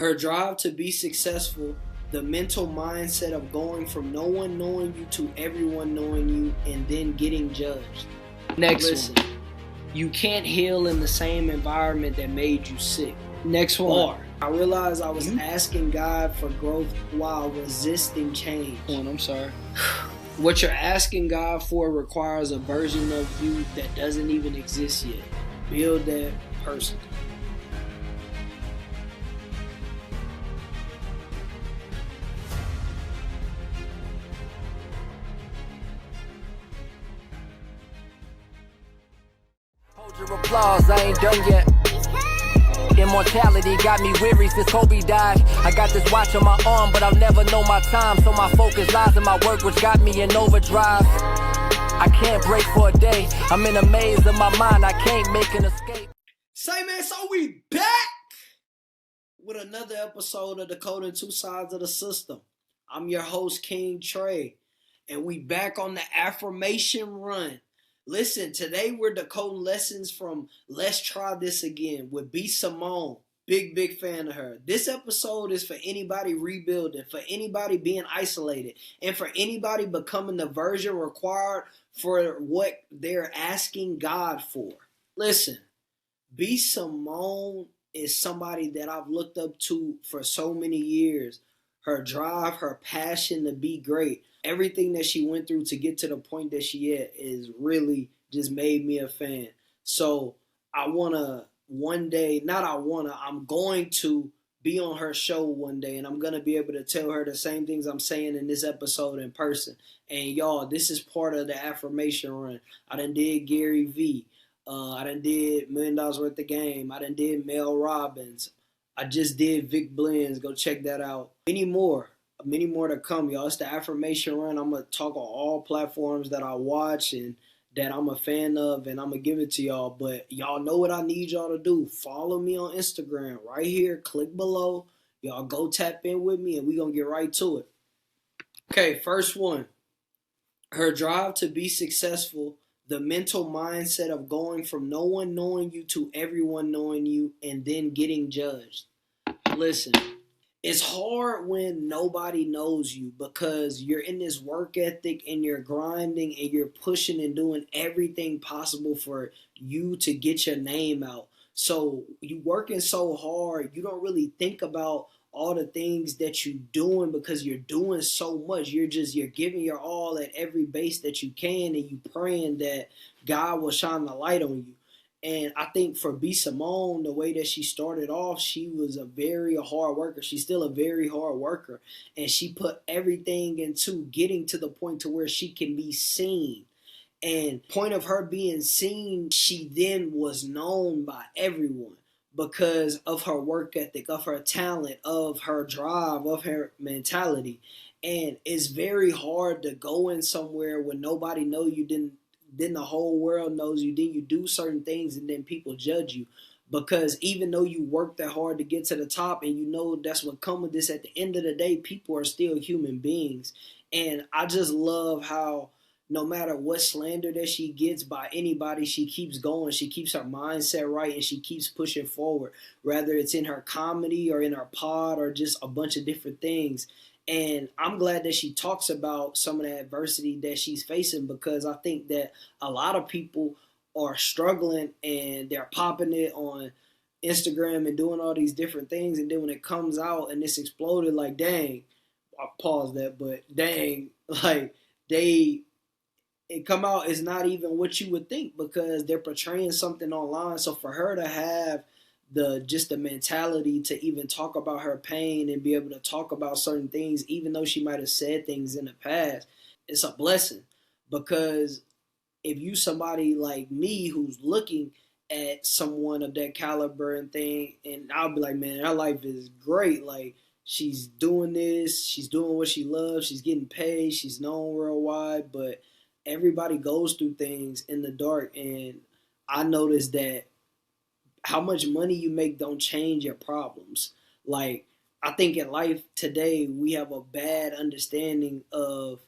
Her drive to be successful, the mental mindset of going from no one knowing you to everyone knowing you and then getting judged. Listen, you can't heal in the same environment that made you sick. Next one. I realized I was asking God for growth while resisting change. I'm sorry. What you're asking God for requires a version of you that doesn't even exist yet. Build that person. Hold your applause, I ain't done yet. Immortality got me weary since Kobe died. I got this watch on my arm, but I'll never know my time. So my focus lies in my work, which got me in overdrive. I can't break for a day. I'm in a maze of my mind, I can't make an escape. Say, man, so we back with another episode of Decoding Two Sides of the System. I'm your host, King Trey, and we back on the Affirmation Run. Listen, today we're decoding lessons from Let's Try This Again with B. Simone. Big fan of her. This episode is for anybody rebuilding, for anybody being isolated, and for anybody becoming the version required for what they're asking God for. Listen, B. Simone is somebody that I've looked up to for so many years. Her drive, her passion to be great. Everything that she went through to get to the point that she at is really just made me a fan. So I'm going to be on her show one day, and I'm going to be able to tell her the same things I'm saying in this episode in person. And y'all, this is part of the Affirmation Run. I done did Gary V. I done did $1 Million Worth of Game. I done did Mel Robbins. I just did Vic Blends. Go check that out. Many more to come, y'all. It's the Affirmation Run. I'm going to talk on all platforms that I watch and that I'm a fan of, and I'm going to give it to y'all. But y'all know what I need y'all to do. Follow me on Instagram right here. Click below. Y'all go tap in with me, and we're going to get right to it. Okay, first one. Her drive to be successful, the mental mindset of going from no one knowing you to everyone knowing you and then getting judged. Listen, it's hard when nobody knows you because you're in this work ethic and you're grinding and you're pushing and doing everything possible for you to get your name out. So you working so hard, you don't really think about all the things that you're doing because you're doing so much. You're giving your all at every base that you can, and you praying that God will shine the light on you. And I think for B. Simone, the way that she started off, she was a very hard worker. She's still a very hard worker. And she put everything into getting to the point to where she can be seen. And point of her being seen, she then was known by everyone because of her work ethic, of her talent, of her drive, of her mentality. And it's very hard to go in somewhere when nobody know you, then the whole world knows you, then you do certain things and then people judge you. Because even though you work that hard to get to the top and you know that's what comes with this, at the end of the day, people are still human beings. And I just love how no matter what slander that she gets by anybody, she keeps going. She keeps her mindset right and she keeps pushing forward, whether it's in her comedy or in her pod or just a bunch of different things. And I'm glad that she talks about some of the adversity that she's facing because I think that a lot of people are struggling and they're popping it on Instagram and doing all these different things. And then when it comes out and it's exploded, like, dang, I paused that, but dang, like it come out is not even what you would think because they're portraying something online. So for her to have the mentality to even talk about her pain and be able to talk about certain things, even though she might have said things in the past, it's a blessing. Because if you somebody like me who's looking at someone of that caliber and thing, and I'll be like, man, her life is great. Like, she's doing this, she's doing what she loves, she's getting paid, she's known worldwide, but everybody goes through things in the dark. And I noticed that how much money you make don't change your problems. Like, I think in life today, we have a bad understanding of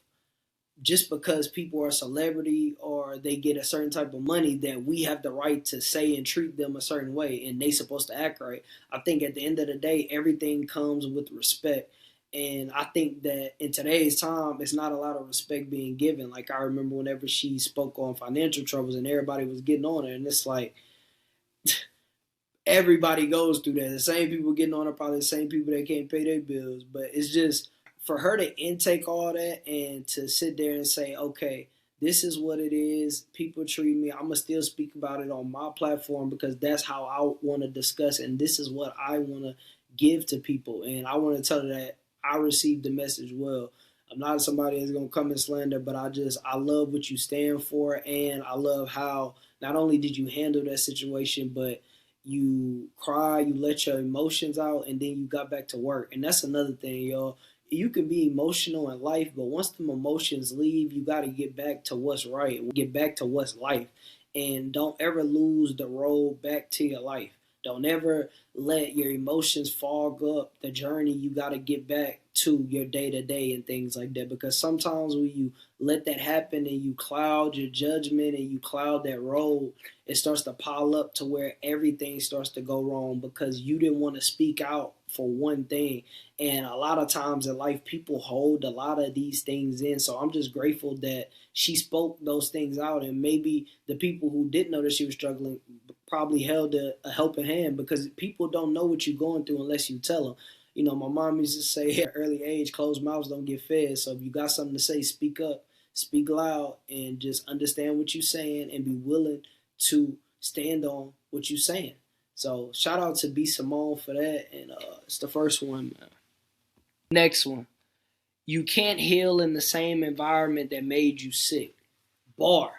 just because people are a celebrity or they get a certain type of money that we have the right to say and treat them a certain way and they supposed to act right. I think at the end of the day, everything comes with respect. And I think that in today's time, it's not a lot of respect being given. Like I remember whenever she spoke on financial troubles and everybody was getting on her, and it's like everybody goes through that. The same people getting on her, probably the same people that can't pay their bills. But it's just for her to intake all that and to sit there and say, okay, this is what it is. People treat me. I'm gonna still speak about it on my platform because that's how I want to discuss it, and this is what I want to give to people. And I want to tell her that I received the message well. I'm not somebody that's gonna come and slander, but I love what you stand for, and I love how not only did you handle that situation, but you cry, you let your emotions out, and then you got back to work. And that's another thing, y'all. You can be emotional in life, but once them emotions leave, you got to get back to what's right, get back to what's life, and don't ever lose the road back to your life. Don't ever let your emotions fog up the journey. You got to get back to your day to day and things like that, because sometimes when you let that happen and you cloud your judgment and you cloud that road, it starts to pile up to where everything starts to go wrong because you didn't want to speak out for one thing. And a lot of times in life, people hold a lot of these things in. So I'm just grateful that she spoke those things out. And maybe the people who didn't know that she was struggling probably held a helping hand, because people don't know what you're going through unless you tell them. You know, my mom used to say at an early age, closed mouths don't get fed. So if you got something to say, speak up, speak loud, and just understand what you're saying and be willing to stand on what you're saying. So shout out to B Simone for that. And it's the first one, man. Next one. You can't heal in the same environment that made you sick. Bar.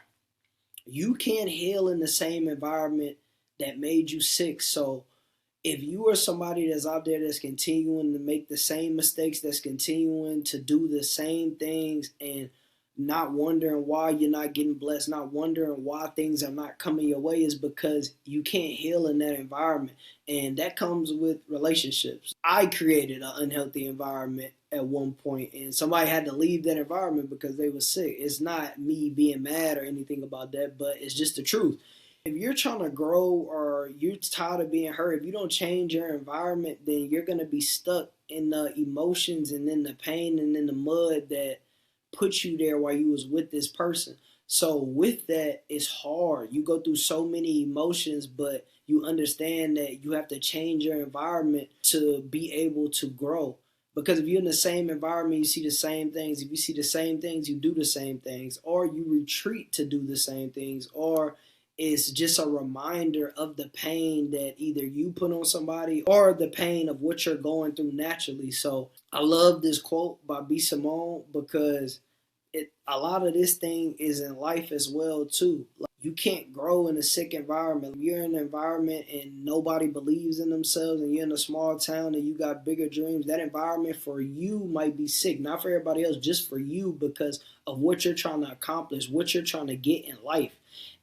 You can't heal in the same environment that made you sick. So if you are somebody that's out there that's continuing to make the same mistakes, that's continuing to do the same things and not wondering why you're not getting blessed, not wondering why things are not coming your way, is because you can't heal in that environment. And that comes with relationships. I created an unhealthy environment at one point, and somebody had to leave that environment because they were sick. It's not me being mad or anything about that, but it's just the truth. If you're trying to grow or you're tired of being hurt, if you don't change your environment, then you're going to be stuck in the emotions and in the pain and in the mud that put you there while you was with this person. So with that, it's hard. You go through so many emotions, but you understand that you have to change your environment to be able to grow. Because if you're in the same environment, you see the same things. If you see the same things, you do the same things, or you retreat to do the same things, or it's just a reminder of the pain that either you put on somebody or the pain of what you're going through naturally. So I love this quote by B. Simone because a lot of this thing is in life as well too. Like, you can't grow in a sick environment. If you're in an environment and nobody believes in themselves and you're in a small town and you got bigger dreams, that environment for you might be sick. Not for everybody else, just for you, because of what you're trying to accomplish, what you're trying to get in life.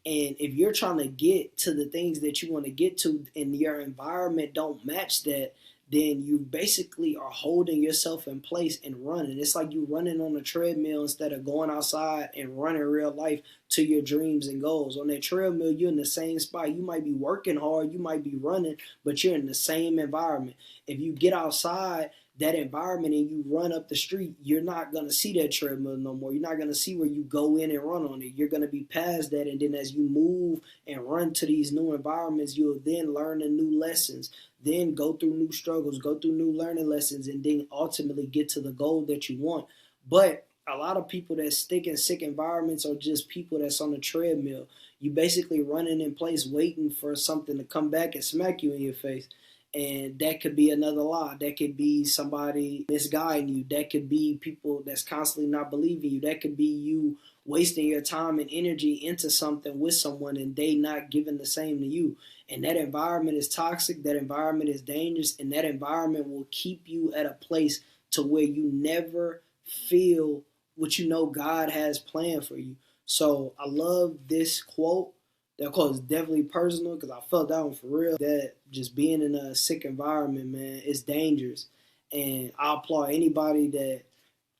And if you're trying to get to the things that you want to get to and your environment don't match that, then you basically are holding yourself in place and running. It's like you running on a treadmill instead of going outside and running real life to your dreams and goals. On that treadmill, you're in the same spot. You might be working hard, you might be running, but you're in the same environment. If you get outside that environment and you run up the street, you're not going to see that treadmill no more. You're not going to see where you go in and run on it. You're going to be past that. And then as you move and run to these new environments, you'll then learn the new lessons, then go through new struggles, go through new learning lessons, and then ultimately get to the goal that you want. But a lot of people that stick in sick environments are just people that's on a treadmill. You basically running in place waiting for something to come back and smack you in your face. And that could be another lie. That could be somebody misguiding you. That could be people that's constantly not believing you. That could be you wasting your time and energy into something with someone and they not giving the same to you. And that environment is toxic. That environment is dangerous. And that environment will keep you at a place to where you never feel what you know God has planned for you. So I love this quote. That quote is definitely personal because I felt that one for real. That just being in a sick environment, man, is dangerous. And I applaud anybody that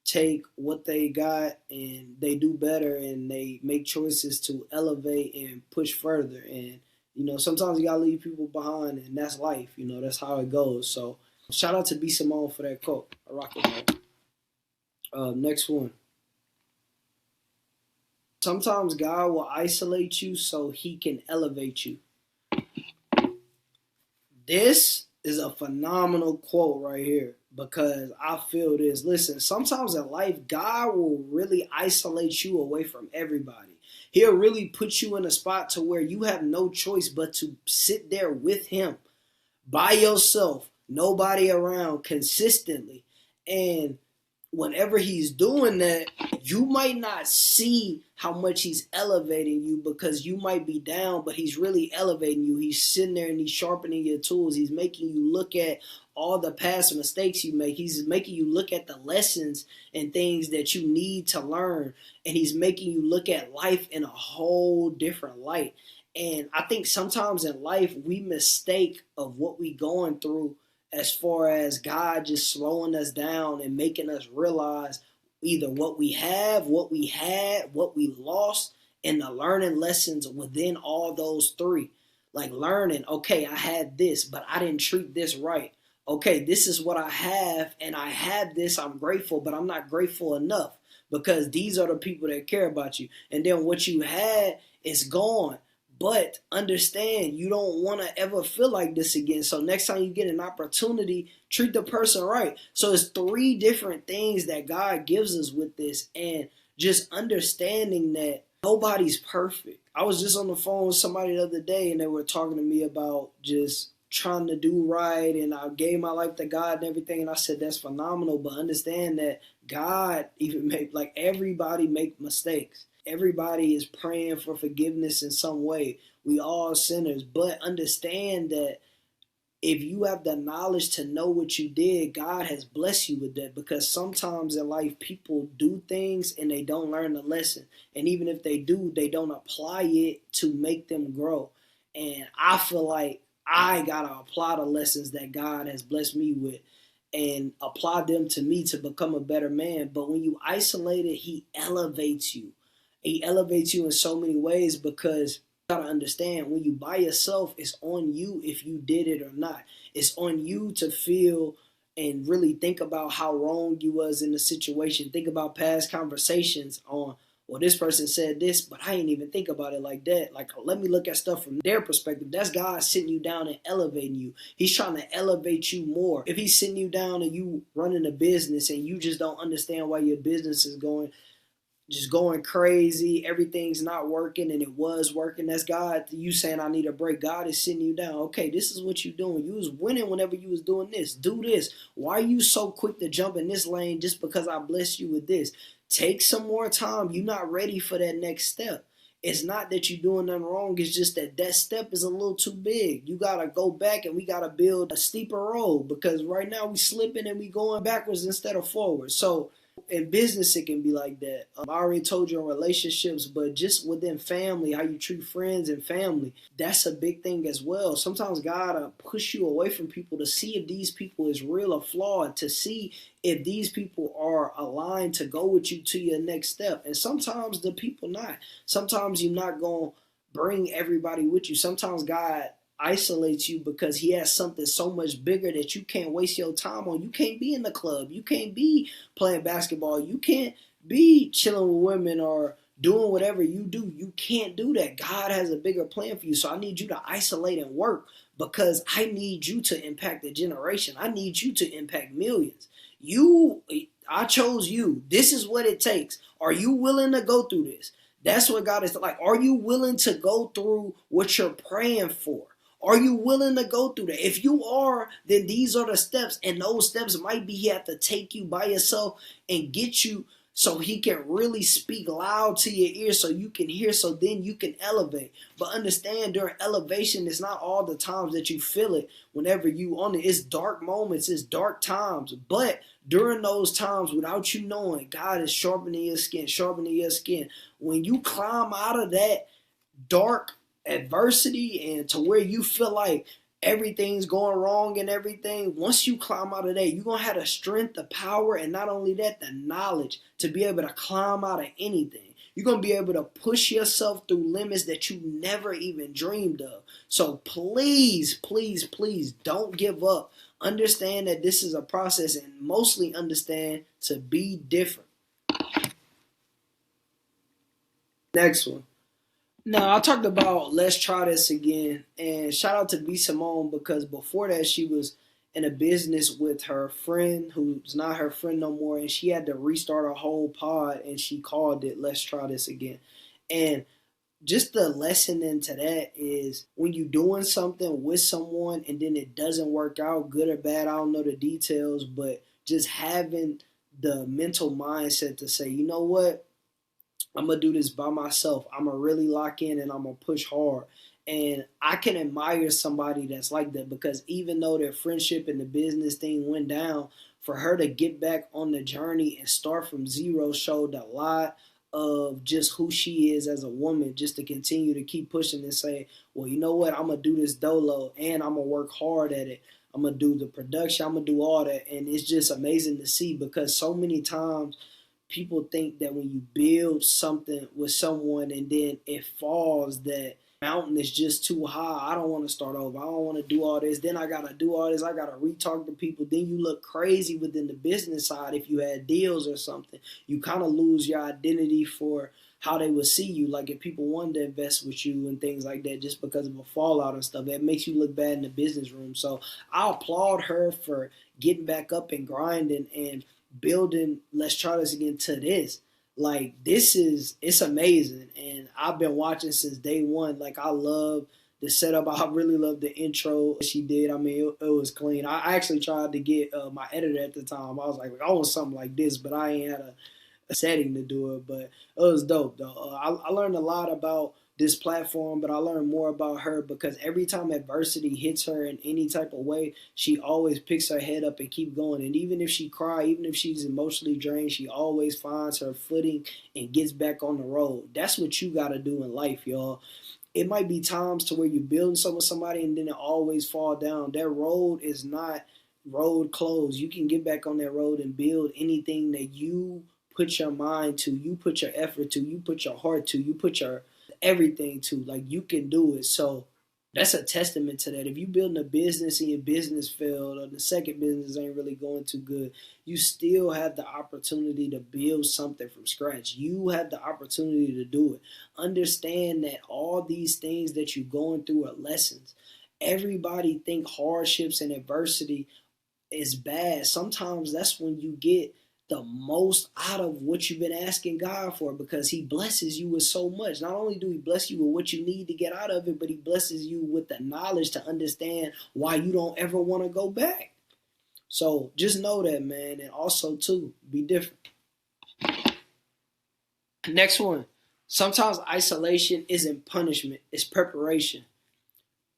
take what they got and they do better and they make choices to elevate and push further. And sometimes you gotta leave people behind, and that's life. That's how it goes. So shout out to B Simone for that quote. I rock it, man. Next one. Sometimes God will isolate you so he can elevate you. This is a phenomenal quote right here, because I feel this. Listen, sometimes in life, God will really isolate you away from everybody. He'll really put you in a spot to where you have no choice but to sit there with him by yourself, nobody around, consistently. And whenever he's doing that, you might not see how much he's elevating you, because you might be down, but he's really elevating you. He's sitting there and he's sharpening your tools. He's making you look at all the past mistakes you make. He's making you look at the lessons and things that you need to learn. And he's making you look at life in a whole different light. And I think sometimes in life we mistake of what we going through as far as God just slowing us down and making us realize either what we have, what we had, what we lost, and the learning lessons within all those three. Like learning, okay, I had this, but I didn't treat this right. Okay, this is what I have, and I have this, I'm grateful, but I'm not grateful enough, because these are the people that care about you. And then what you had is gone. But understand, you don't want to ever feel like this again. So next time you get an opportunity, treat the person right. So it's three different things that God gives us with this. And just understanding that nobody's perfect. I was just on the phone with somebody the other day, and they were talking to me about just trying to do right. And I gave my life to God and everything. And I said, that's phenomenal. But understand that God even everybody make mistakes. Everybody is praying for forgiveness in some way. We all sinners, but understand that if you have the knowledge to know what you did, God has blessed you with that, because sometimes in life people do things and they don't learn the lesson. And even if they do, they don't apply it to make them grow. And I feel like I got to apply the lessons that God has blessed me with and apply them to me to become a better man. But when you isolate it, he elevates you. He elevates you in so many ways, because you gotta understand, when you by yourself, it's on you if you did it or not. It's on you to feel and really think about how wrong you was in the situation. Think about past conversations on, well, this person said this, but I didn't even think about it like that. Like, let me look at stuff from their perspective. That's God sitting you down and elevating you. He's trying to elevate you more. If he's sitting you down and you running a business and you just don't understand why your business is just going crazy, everything's not working, and it was working, that's God, you saying I need a break. God is sitting you down. Okay, this is what you're doing. You was winning whenever you was doing this. Do this. Why are you so quick to jump in this lane just because I blessed you with this? Take some more time. You're not ready for that next step. It's not that you're doing nothing wrong. It's just that step is a little too big. You got to go back and we got to build a steeper road, because right now we slipping and we going backwards instead of forward. So in business, it can be like that. I already told you in relationships, but just within family, how you treat friends and family, that's a big thing as well. Sometimes God push you away from people to see if these people is real or flawed, to see if these people are aligned to go with you to your next step. And sometimes the people not. Sometimes you're not going to bring everybody with you. Sometimes God isolates you because he has something so much bigger that you can't waste your time on. You can't be in the club. You can't be playing basketball. You can't be chilling with women or doing whatever you do. You can't do that. God has a bigger plan for you. So I need you to isolate and work, because I need you to impact a generation. I need you to impact millions. I chose you. This is what it takes. Are you willing to go through this? That's what God is like. Are you willing to go through what you're praying for? Are you willing to go through that? If you are, then these are the steps. And those steps might be he have to take you by yourself and get you so he can really speak loud to your ear so you can hear, so then you can elevate. But understand, during elevation, it's not all the times that you feel it whenever you on it. It's dark moments, it's dark times. But during those times, without you knowing, God is sharpening your skin, sharpening your skin. When you climb out of that dark adversity and to where you feel like everything's going wrong and everything, once you climb out of that, you're going to have the strength, the power, and not only that, the knowledge to be able to climb out of anything. You're going to be able to push yourself through limits that you never even dreamed of. So please, please, please don't give up. Understand that this is a process, and mostly understand to be different. Next one. Now, I talked about Let's Try This Again, and shout out to Simone, because before that she was in a business with her friend who's not her friend no more, and she had to restart a whole pod, and she called it Let's Try This Again. And just the lesson into that is when you're doing something with someone and then it doesn't work out, good or bad, I don't know the details, but just having the mental mindset to say, you know what, I'm going to do this by myself. I'm going to really lock in and I'm going to push hard. And I can admire somebody that's like that, because even though their friendship and the business thing went down, for her to get back on the journey and start from zero showed a lot of just who she is as a woman, just to continue to keep pushing and say, well, you know what, I'm going to do this dolo and I'm going to work hard at it. I'm going to do the production. I'm going to do all that. And it's just amazing to see, because so many times people think that when you build something with someone and then it falls, that mountain is just too high. I don't want to start over. I don't want to do all this. Then I got to do all this. I got to re-talk to people. Then you look crazy within the business side. If you had deals or something, you kind of lose your identity for how they would see you. Like if people wanted to invest with you and things like that, just because of a fallout and stuff, that makes you look bad in the business room. So I applaud her for getting back up and grinding and building Let's Try This Again to this. Like, it's amazing. And I've been watching since day one. Like, I love the setup. I really love the intro she did. I mean, it was clean. I actually tried to get my editor at the time. I was like, I want something like this, but I ain't had a setting to do it. But it was dope, though. I learned a lot about this platform, but I learned more about her because every time adversity hits her in any type of way, she always picks her head up and keep going. And even if she cries, even if she's emotionally drained, she always finds her footing and gets back on the road. That's what you got to do in life, y'all. It might be times to where you're building something with somebody and then it always fall down. That road is not road closed. You can get back on that road and build anything that you put your mind to, you put your effort to, you put your heart to, you put your everything to. Like, you can do it. So that's a testament to that. If you building a business and your business failed or the second business ain't really going too good, you still have the opportunity to build something from scratch. You have the opportunity to do it. Understand that all these things that you're going through are lessons. Everybody think hardships and adversity is bad. Sometimes that's when you get the most out of what you've been asking God for, because he blesses you with so much. Not only do he bless you with what you need to get out of it, but he blesses you with the knowledge to understand why you don't ever want to go back. So just know that, man. And also, too, be different. Next one. Sometimes isolation isn't punishment. It's preparation.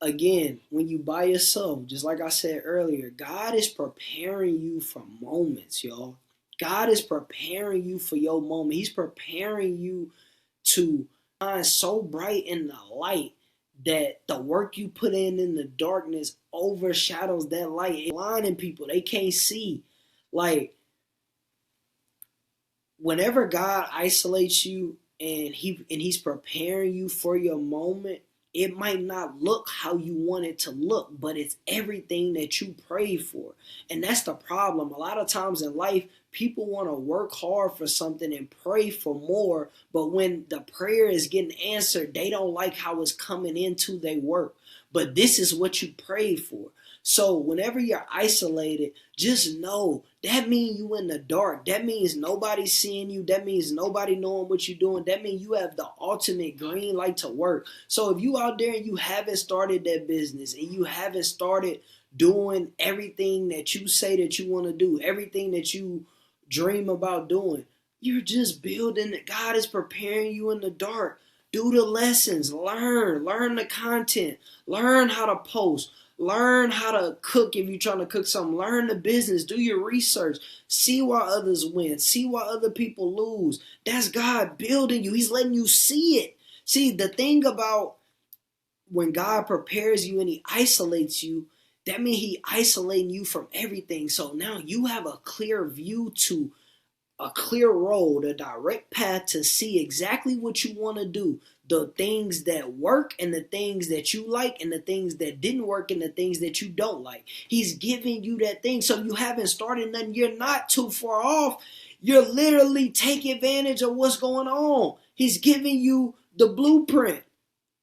Again, when you by yourself, just like I said earlier, God is preparing you for moments, y'all. God is preparing you for your moment. He's preparing you to shine so bright in the light that the work you put in the darkness overshadows that light. It's blinding people. They can't see. Like, whenever God isolates you and he's preparing you for your moment, it might not look how you want it to look, but it's everything that you pray for. And that's the problem. A lot of times in life, people want to work hard for something and pray for more, but when the prayer is getting answered, they don't like how it's coming into their work. But this is what you pray for. So whenever you're isolated, just know that means you in the dark. That means nobody's seeing you. That means nobody knowing what you're doing. That means you have the ultimate green light to work. So if you out there and you haven't started that business and you haven't started doing everything that you say that you want to do, everything that you dream about doing, you're just building it. God is preparing you in the dark. Do the lessons, learn the content, learn how to post, learn how to cook if you're trying to cook something, learn the business, do your research, see why others win, see why other people lose. That's God building you. He's letting you see it. See, the thing about when God prepares you and he isolates you, that means he isolating you from everything. So now you have a clear view to a clear road, a direct path to see exactly what you want to do. The things that work and the things that you like and the things that didn't work and the things that you don't like. He's giving you that thing. So you haven't started nothing. You're not too far off. You're literally taking advantage of what's going on. He's giving you the blueprint.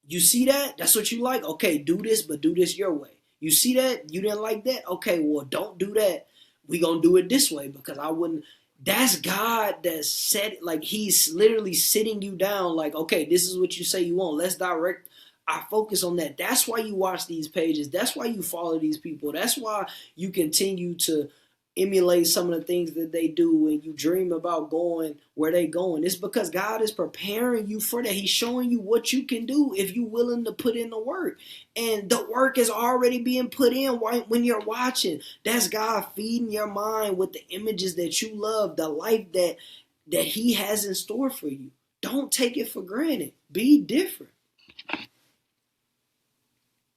You see that? That's what you like? Okay, do this, but do this your way. You see that? You didn't like that? Okay, well, don't do that. We're going to do it this way because I wouldn't. That's God that said, like, he's literally sitting you down like, okay, this is what you say you want. Let's direct our focus on that. That's why you watch these pages. That's why you follow these people. That's why you continue to emulate some of the things that they do and you dream about going where they going. It's because God is preparing you for that. He's showing you what you can do if you're willing to put in the work. And the work is already being put in when you're watching. That's God feeding your mind with the images that you love, the life that he has in store for you. Don't take it for granted. Be different.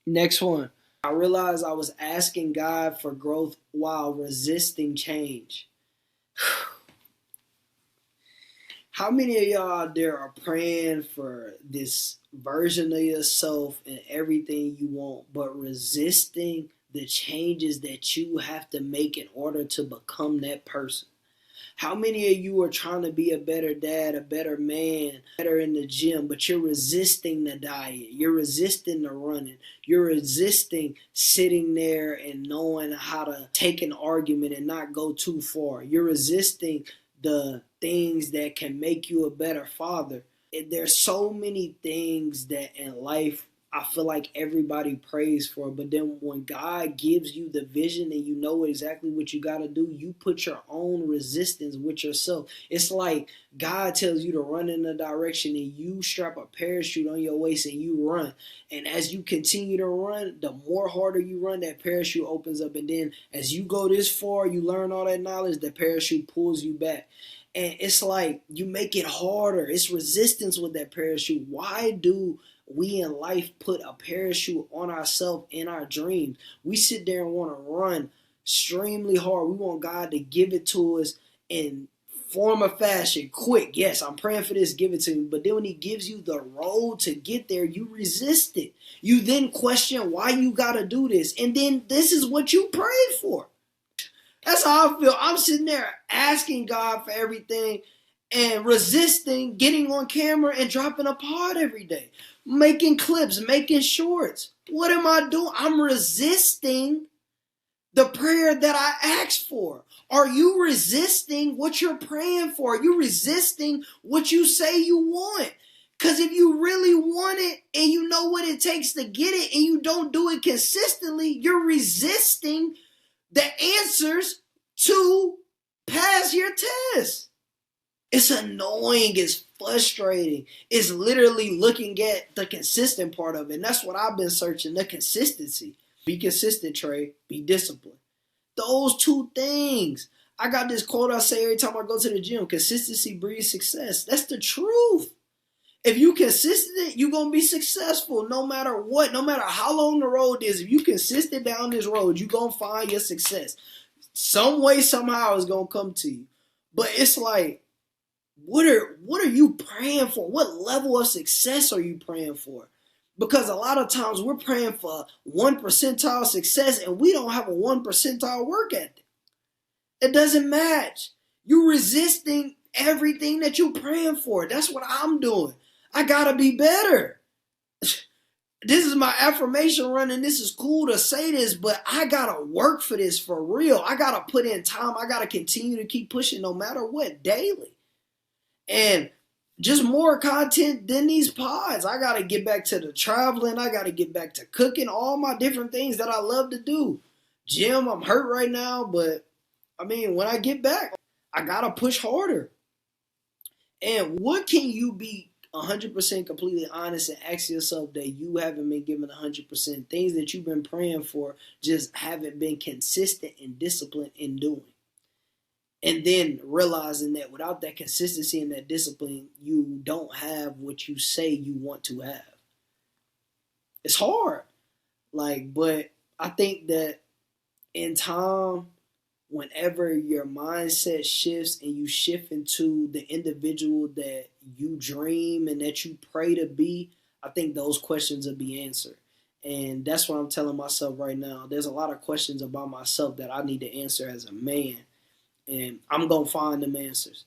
Next one. I realized I was asking God for growth while resisting change. How many of y'all out there are praying for this version of yourself and everything you want, but resisting the changes that you have to make in order to become that person? How many of you are trying to be a better dad, a better man, better in the gym, but you're resisting the diet, you're resisting the running, you're resisting sitting there and knowing how to take an argument and not go too far. You're resisting the things that can make you a better father. There's so many things that in life I feel like everybody prays for, but then when God gives you the vision and you know exactly what you got to do, you put your own resistance with yourself. It's like God tells you to run in a direction and you strap a parachute on your waist and you run. And as you continue to run, the more harder you run, that parachute opens up. And then as you go this far, you learn all that knowledge, the parachute pulls you back. And it's like you make it harder. It's resistance with that parachute. Why do we in life put a parachute on ourselves in our dreams? We sit there and want to run extremely hard. We want God to give it to us in form of fashion, quick. Yes, I'm praying for this, give it to me. But then when he gives you the road to get there, you resist it. You then question why you got to do this. And then this is what you prayed for. That's how I feel. I'm sitting there asking God for everything and resisting getting on camera and dropping a pod every day. Making clips, making shorts. What am I doing? I'm resisting the prayer that I asked for. Are you resisting what you're praying for? Are you resisting what you say you want? Because if you really want it and you know what it takes to get it and you don't do it consistently, you're resisting the answers to pass your test. It's annoying. It's frustrating. It's literally looking at the consistent part of it. And that's what I've been searching, the consistency. Be consistent, Trey. Be disciplined. Those two things. I got this quote I say every time I go to the gym. Consistency breeds success. That's the truth. If you consistent, you're going to be successful no matter what. No matter how long the road is. If you consistent down this road, you're going to find your success. Some way, somehow, it's going to come to you. But it's like, what are you praying for? What level of success are you praying for? Because a lot of times we're praying for 1 percentile success and we don't have a 1 percentile work ethic. It doesn't match. You're resisting everything that you're praying for. That's what I'm doing. I gotta be better. This is my affirmation run and this is cool to say this, but I gotta work for this for real. I gotta put in time. I gotta continue to keep pushing no matter what, daily. And just more content than these pods. I got to get back to the traveling. I got to get back to cooking, all my different things that I love to do. Gym, I'm hurt right now, but I mean, when I get back, I got to push harder. And what can you be 100% completely honest and ask yourself that you haven't been given 100%? Things that you've been praying for just haven't been consistent and disciplined in doing. And then realizing that without that consistency and that discipline, you don't have what you say you want to have. It's hard. But I think that in time, whenever your mindset shifts and you shift into the individual that you dream and that you pray to be, I think those questions will be answered. And that's what I'm telling myself right now. There's a lot of questions about myself that I need to answer as a man. And I'm going to find them answers.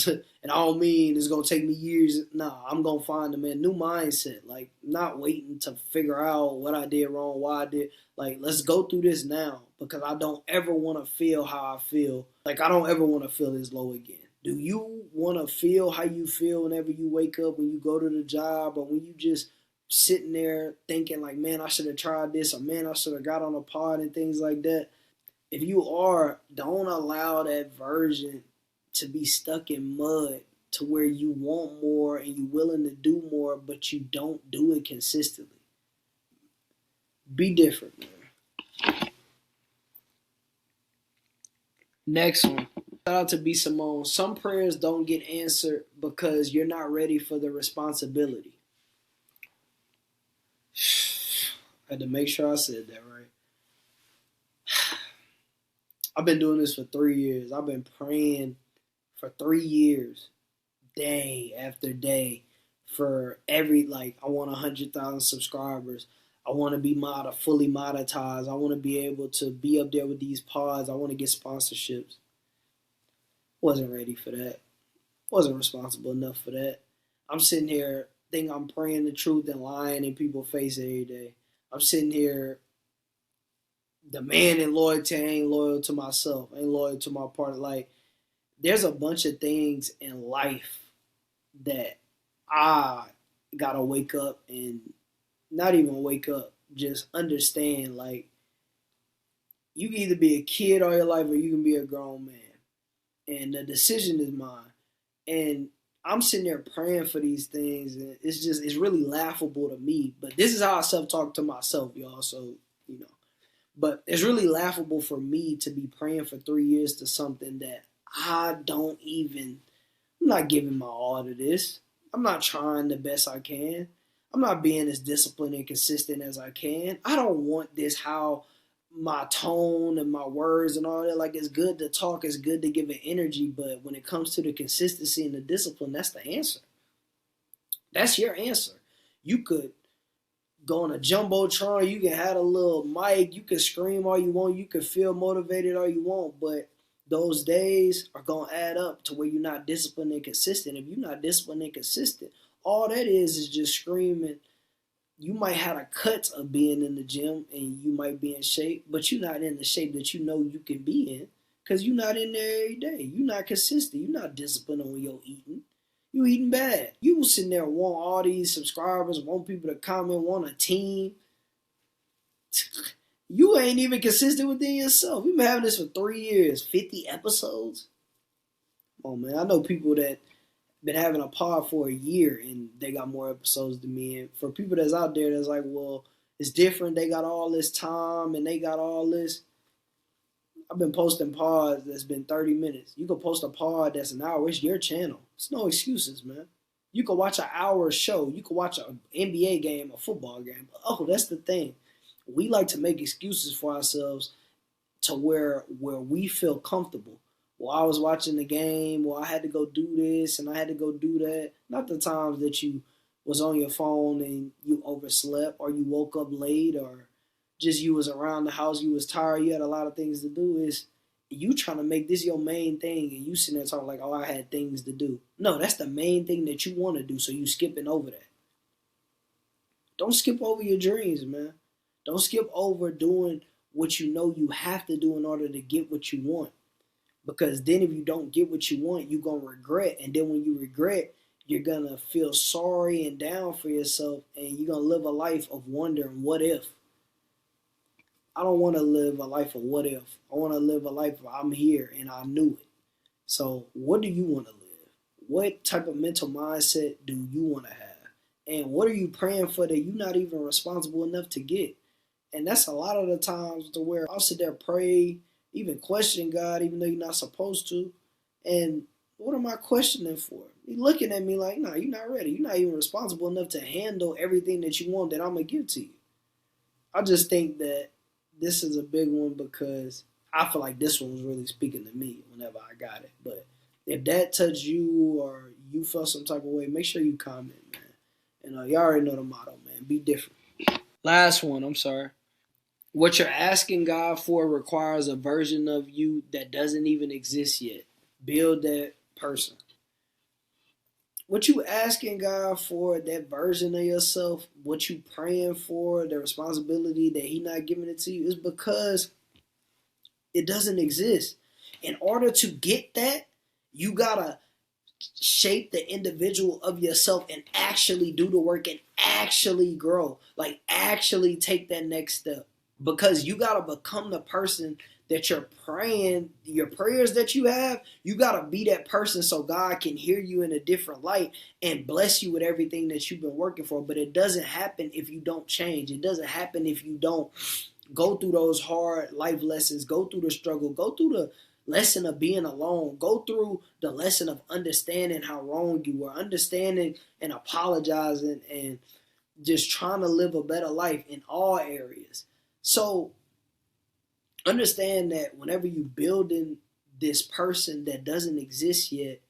And I don't mean it's gonna take me years. Nah, I'm gonna find them in new mindset. Not waiting to figure out what I did wrong, why I did. Let's go through this now because I don't ever want to feel how I feel. I don't ever want to feel this low again. Do you want to feel how you feel whenever you wake up, when you go to the job, or when you just sitting there thinking man, I should have tried this, or man, I should have got on a pod and things like that? If you are, don't allow that version to be stuck in mud to where you want more and you're willing to do more, but you don't do it consistently. Be different, man. Next one. Shout out to B. Simone. Some prayers don't get answered because you're not ready for the responsibility. I had to make sure I said that right. I've been doing this for 3 years. I've been praying for 3 years, day after day, for every, I want 100,000 subscribers. I want to be fully monetized. I want to be able to be up there with these pods. I want to get sponsorships. Wasn't ready for that. Wasn't responsible enough for that. I'm sitting here thinking I'm praying the truth and lying in people's face every day. I'm sitting here demanding loyalty. I ain't loyal to myself. I ain't loyal to my partner. There's a bunch of things in life that I gotta wake up and not even wake up, just understand. You can either be a kid all your life or you can be a grown man. And the decision is mine. And I'm sitting there praying for these things, and it's really laughable to me. But this is how I self-talk to myself, y'all. So, But it's really laughable for me to be praying for 3 years to something that I'm not giving my all to this. I'm not trying the best I can. I'm not being as disciplined and consistent as I can. I don't want this, how my tone and my words and all that. It's good to talk, it's good to give it energy, but when it comes to the consistency and the discipline, that's the answer. That's your answer. You could go on a jumbotron, you can have a little mic, you can scream all you want, you can feel motivated all you want, but those days are going to add up to where you're not disciplined and consistent. If you're not disciplined and consistent, all that is just screaming. You might have a cut of being in the gym and you might be in shape, but you're not in the shape that you know you can be in because you're not in there every day. You're not consistent. You're not disciplined on your eating. You eating bad. You sitting there want all these subscribers, want people to comment, want a team. You ain't even consistent within yourself. We've been having this for 3 years, 50 episodes. Oh man, I know people that been having a pod for a year and they got more episodes than me. And for people that's out there that's well, it's different. They got all this time and they got all this. I've been posting pods that's been 30 minutes. You can post a pod that's an hour. It's your channel. It's no excuses, man. You can watch an hour show. You can watch an NBA game, a football game. Oh, that's the thing. We like to make excuses for ourselves to where we feel comfortable. Well, I was watching the game. Well, I had to go do this and I had to go do that. Not the times that you was on your phone and you overslept or you woke up late or just you was around the house, you was tired, you had a lot of things to do. Is you trying to make this your main thing and you sitting there talking oh, I had things to do. No, that's the main thing that you want to do, so you skipping over that. Don't skip over your dreams, man. Don't skip over doing what you know you have to do in order to get what you want. Because then if you don't get what you want, you're going to regret. And then when you regret, you're going to feel sorry and down for yourself. And you're going to live a life of wondering, what if? I don't want to live a life of what if. I want to live a life of I'm here and I knew it. So what do you want to live? What type of mental mindset do you want to have? And what are you praying for that you're not even responsible enough to get? And that's a lot of the times to where I'll sit there, pray, even question God, even though you're not supposed to. And What am I questioning for? You looking at me like, nah, you're not ready. You're not even responsible enough to handle everything that you want that I'm gonna give to you. I just think that this is a big one because I feel like this one was really speaking to me whenever I got it. But if that touched you or you felt some type of way, make sure you comment, man. And y'all already know the motto, man. Be different. Last one, I'm sorry. What you're asking God for requires a version of you that doesn't even exist yet. Build that person. What you asking God for, that version of yourself, what you praying for, the responsibility that He not giving it to you, is because it doesn't exist. In order to get that, you gotta shape the individual of yourself and actually do the work and actually grow. Like actually take that next step. Because you gotta become the person that you're praying, your prayers that you have, you gotta be that person so God can hear you in a different light and bless you with everything that you've been working for. But it doesn't happen if you don't change. It doesn't happen if you don't go through those hard life lessons, go through the struggle, go through the lesson of being alone, go through the lesson of understanding how wrong you were, understanding and apologizing and just trying to live a better life in all areas. So understand that whenever you building this person that doesn't exist yet,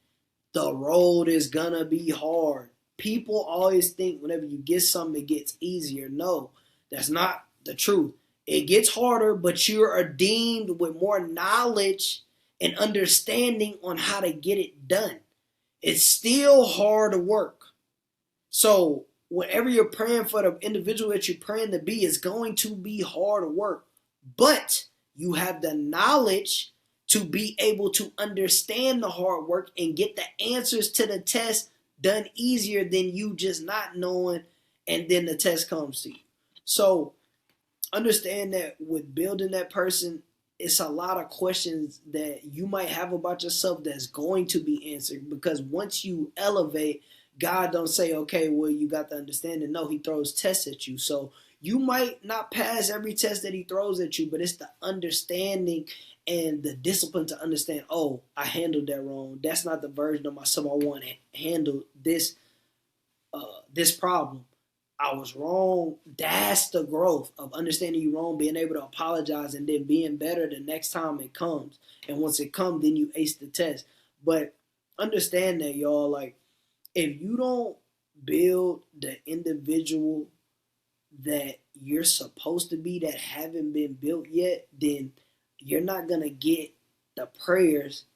the road is gonna be hard. People always think whenever you get something, it gets easier. No, that's not the truth. It gets harder, but you're deemed with more knowledge and understanding on how to get it done. It's still hard work. So whatever you're praying for, the individual that you're praying to be is going to be hard work. But you have the knowledge to be able to understand the hard work and get the answers to the test done easier than you just not knowing and then the test comes to you. So understand that with building that person, it's a lot of questions that you might have about yourself that's going to be answered, because once you elevate, God don't say, okay, well, you got the understanding. No, He throws tests at you. So you might not pass every test that He throws at you, but it's the understanding and the discipline to understand, oh, I handled that wrong. That's not the version of myself I want to handle this problem. I was wrong. That's the growth of understanding you wrong, being able to apologize, and then being better the next time it comes. And once it comes, then you ace the test. But understand that, y'all, like, if you don't build the individual that you're supposed to be that haven't been built yet, then you're not going to get the prayers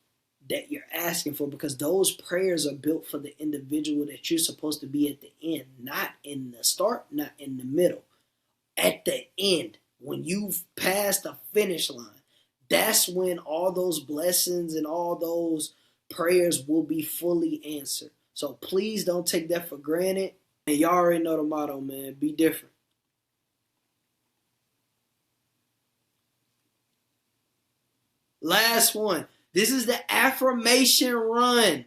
that you're asking for, because those prayers are built for the individual that you're supposed to be at the end, not in the start, not in the middle. At the end, when you've passed the finish line, that's when all those blessings and all those prayers will be fully answered. So please don't take that for granted. And y'all already know the motto, man. Be different. Last one. This is the Affirmation Run.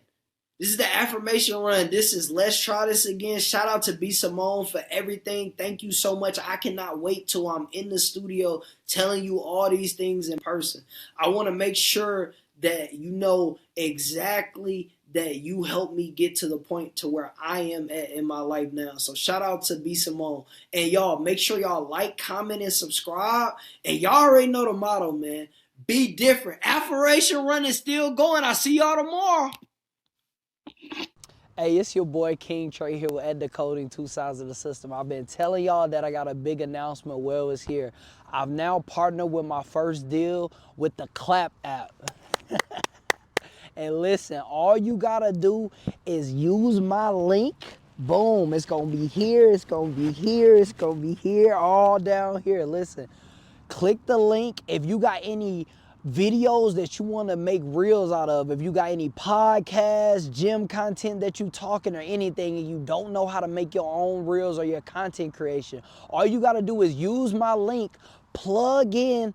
This is the Affirmation Run. This is Let's Try This Again. Shout out to B. Simone for everything. Thank you so much. I cannot wait till I'm in the studio telling you all these things in person. I want to make sure that you know exactly that you helped me get to the point to where I am at in my life now. So shout out to B. Simone. And y'all, make sure y'all like, comment, and subscribe. And y'all already know the motto, man. Be different. Affirmation Run is still going. I'll see y'all tomorrow. Hey, it's your boy King Trey here with Ed Decoding, Two Sides of the System. I've been telling y'all that I got a big announcement. Well, it's here. I've now partnered with my first deal with the Clap app. And listen, all you gotta do is use my link. Boom, it's gonna be here, it's gonna be here, it's gonna be here, all down here. Listen, click the link. If you got any videos that you want to make reels out of, if you got any podcasts, gym content that you talking or anything, and you don't know how to make your own reels or your content creation, all you got to do is use my link, plug in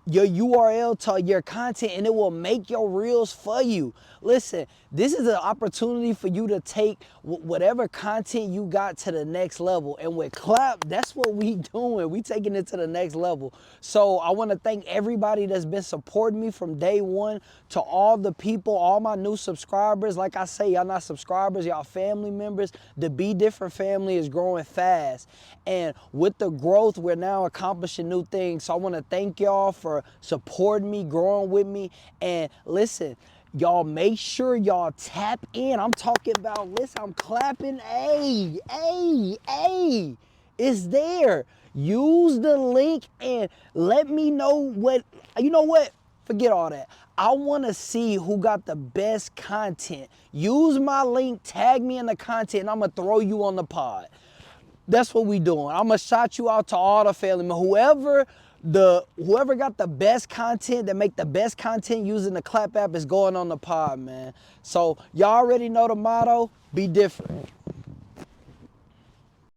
your URL to your content and it will make your reels for you. Listen, this is an opportunity for you to take whatever content you got to the next level. And with Clap, that's what we doing. We taking it to the next level. So I want to thank everybody that's been supporting me from day one, to all the people, all my new subscribers. Like I say, y'all not subscribers, y'all family members. The Be Different family is growing fast. And with the growth, we're now accomplishing new things. So I want to thank y'all for supporting me, growing with me. And listen, y'all make sure y'all tap in. I'm talking about, listen, I'm clapping. Hey, hey, hey, it's there. Use the link and let me know what, you know what? Forget all that. I want to see who got the best content. Use my link, tag me in the content, and I'm going to throw you on the pod. That's what we doing. I'm gonna shout you out to all the family. Whoever got the best content, that make the best content using the Clap app, is going on the pod, man. So y'all already know the motto: be different.